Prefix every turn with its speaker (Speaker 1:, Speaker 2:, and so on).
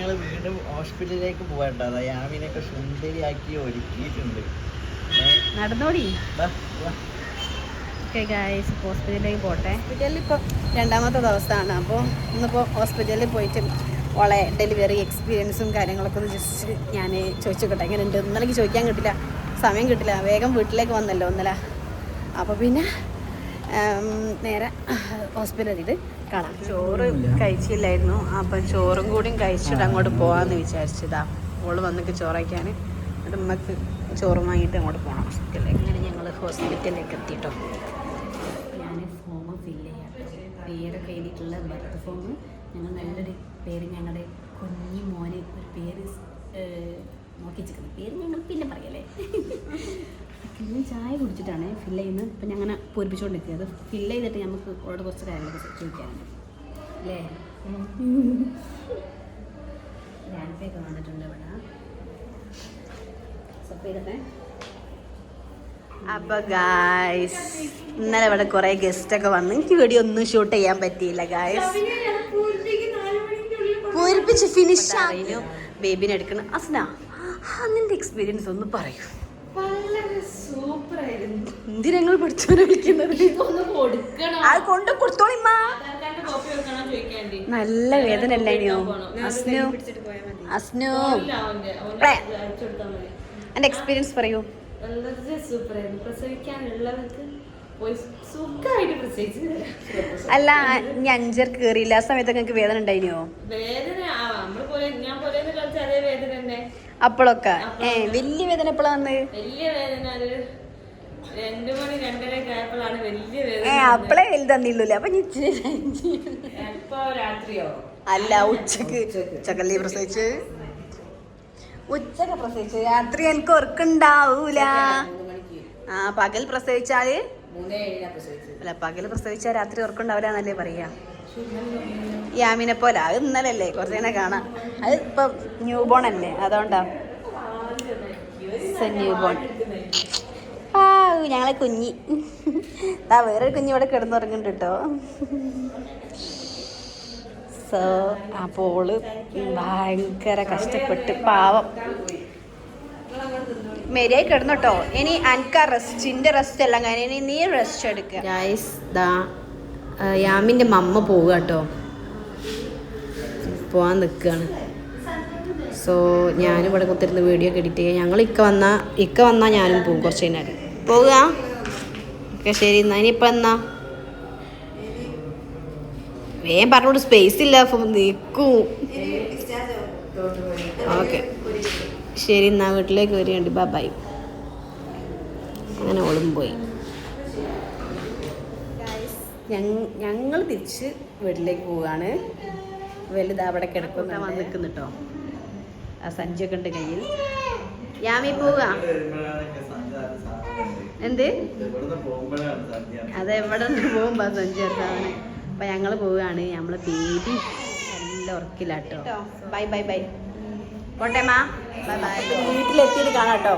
Speaker 1: ഞങ്ങൾ വീണ്ടും ഹോസ്പിറ്റലിലേക്ക് പോകണ്ട. യാമിനൊക്കെ സുന്ദരിയാക്കി ഒരുക്കിയിട്ടുണ്ട്.
Speaker 2: നടന്നോടി. ഓക്കെ ഗായ്സ്, ഹോസ്പിറ്റലിലേക്ക് പോട്ടെ. ഹോസ്പിറ്റലിൽ ഇപ്പോൾ രണ്ടാമത്തെ ദിവസമാണ്. അപ്പോൾ ഇന്നിപ്പോൾ ഹോസ്പിറ്റലിൽ പോയിട്ട് ഓളെ ഡെലിവറി എക്സ്പീരിയൻസും കാര്യങ്ങളൊക്കെ ഒന്ന് ജസ്റ്റ് ഞാൻ ചോദിച്ചോട്ടെ എങ്ങനെ ഉണ്ട്. ഇന്നലേക്ക് ചോദിക്കാൻ കിട്ടില്ല, സമയം കിട്ടില്ല, വേഗം വീട്ടിലേക്ക് വന്നല്ലോ ഇന്നലെ. അപ്പോൾ പിന്നെ നേരെ ഹോസ്പിറ്റലിൽ കാണാം. ചോറ് കഴിച്ചില്ലായിരുന്നു, അപ്പം ചോറും കൂടിയും കഴിച്ചിട്ട് അങ്ങോട്ട് പോകാമെന്ന് വിചാരിച്ചതാ. ഓള് വന്നിട്ട് ചോറയ്ക്കാൻ, എന്നിട്ട് നമുക്ക് ചോറും വാങ്ങിയിട്ട് അങ്ങോട്ട് പോകണം ഹോസ്പിറ്റലിലേക്ക്. അങ്ങനെ ഞങ്ങൾ ഹോസ്പിറ്റലിലേക്ക് എത്തിയിട്ടോ. ഞാൻ ഫോം ഫില്ല് ചെയ്യാം, പേരൊക്കെ എഴുതിയിട്ടുള്ള ബർത്ത് ഫോം. ഞങ്ങൾ നല്ലൊരു പേര്, ഞങ്ങളുടെ കുഞ്ഞി മോന് ഒരു പേര് നോക്കി വെച്ചിരിക്കുന്നത്. പേര് ഞങ്ങൾ പിന്നെ പറയല്ലേ. പിന്നെ ചായ കുടിച്ചിട്ടാണ് ഫില്ല് ചെയ്യുന്നത്. ഇപ്പം ഞാൻ അങ്ങനെ പൂരിപ്പിച്ചുകൊണ്ടിരിക്കുക. അത് ഫില്ല് ചെയ്തിട്ട് നമുക്ക് ഓരോട് കുറച്ച് കാര്യങ്ങളൊക്കെ ചോദിക്കാനുണ്ട് അല്ലേ. ലാൻഡ്പേക്ക് വന്നിട്ടുണ്ട് ഇവിടെ. സപ്പ് ചെയ്തിട്ടെ. അപ്പോൾ ഗായ്സ്, ഇന്നലെ ഇവിടെ കുറേ ഗസ്റ്റൊക്കെ വന്ന് എനിക്ക് വീഡിയോ ഒന്നും ഷൂട്ട് ചെയ്യാൻ പറ്റിയില്ല ഗായ്സ്. പൂരിപ്പിച്ച് ഫിനിഷ് ആയിരുന്നു. ബേബിനെ എടുക്കണം. അസ്ന, നിന്റെ എക്സ്പീരിയൻസ് ഒന്ന് പറയൂ. എന്തിനങ്ങൾ പഠിച്ചോനെ വിളിക്കുന്നത്? അത് കൊണ്ട് കൊടുത്തോളിമ്മ. നല്ല വേദന അല്ലയോ അസ്നു? അസ്നു, എന്റെ എക്സ്പീരിയൻസ് പറയൂ. അല്ല, ഞാൻ 5 കേറിയില്ല. ആ സമയത്തൊക്കെ നിങ്ങൾക്ക് വേദന ഉണ്ടായിനോ? അപ്പോഴൊക്കെ വലിയ വേദന എപ്പോഴാ വന്ന്? അപ്പളേ വലുതന്നില്ലല്ലേ? അപ്പൊ അല്ല, ഉച്ചക്കല്ലേ പ്രസവിച്ച്? ഉച്ചക്ക് പ്രസവിച്ച് രാത്രി എനിക്ക് ഉറക്കുണ്ടാവൂല. പകൽ പ്രസവിച്ചാല് അല്ല, പകൽ പ്രസവിച്ചാൽ രാത്രി ഉറക്കുണ്ടാവില്ല എന്നല്ലേ പറയാ. യാമിനെ പോലെ. അത് ഇന്നലല്ലേ, കുറച്ചേനെ കാണാം. അത് ഇപ്പൊ ന്യൂ ബോൺ അല്ലേ, അതുകൊണ്ടാ. New born. ഞങ്ങളെ കുഞ്ഞി വേറൊരു കുഞ്ഞി ഇവിടെ കിടന്നുറങ്ങുന്നുണ്ട് കേട്ടോ. സോ അപ്പോൾ ഭയങ്കര കഷ്ടപ്പെട്ട് പാവം മെരിയായി കിടന്നോട്ടോ. ഇനി അനക്ക് റെസ്റ്റിന്റെ റെസ്റ്റ് എല്ലാം കഴിഞ്ഞ് ഇനി നീ റെസ്റ്റ് എടുക്കുക. ഗൈസ്, യാമിന്റെ മമ്മ പോവുക കേട്ടോ, പോവാൻ നിൽക്കുകയാണ്. സോ ഞാനും ഇവിടെ കുത്തിരുന്ന് വീഡിയോ ഒക്കെ എഡിറ്റ് ചെയ്യുക. ഞങ്ങൾ ഇക്ക വന്നാൽ ഞാനും പോകും കുറച്ച് കഴിഞ്ഞാൽ. പോവുക. ഓക്കെ, ശരി എന്നാ. ഇനിയിപ്പോൾ എന്നാ വേഗം പറഞ്ഞോട്ട്, സ്പേസ് ഇല്ല, നിൽക്കും. ഓക്കെ ശരി എന്നാ, വീട്ടിലേക്ക് വരികയുണ്ട്. ബൈ. അങ്ങനെ ഓളും പോയി. ഞങ്ങൾ തിരിച്ച് വീട്ടിലേക്ക് പോവുകയാണ്. വലുത് അവിടെ കിടക്കുന്ന വന്ന് നിൽക്കുന്നുട്ടോ. ആ സഞ്ചിയൊക്കെ ഉണ്ട് കയ്യിൽ. യാമി പോവുക. എന്ത്? അതെവിടെ നിന്ന് പോകുമ്പോ സഞ്ചി സാധനം. അപ്പൊ ഞങ്ങൾ പോവുകയാണ്. നമ്മളെ ബേബി നല്ല ഉറക്കില്ലാട്ടോ. Bye bye bye. പോട്ടെ മാ, ബൈ ബൈ. വീട്ടിലെത്തിയിട്ട് കാണാട്ടോ.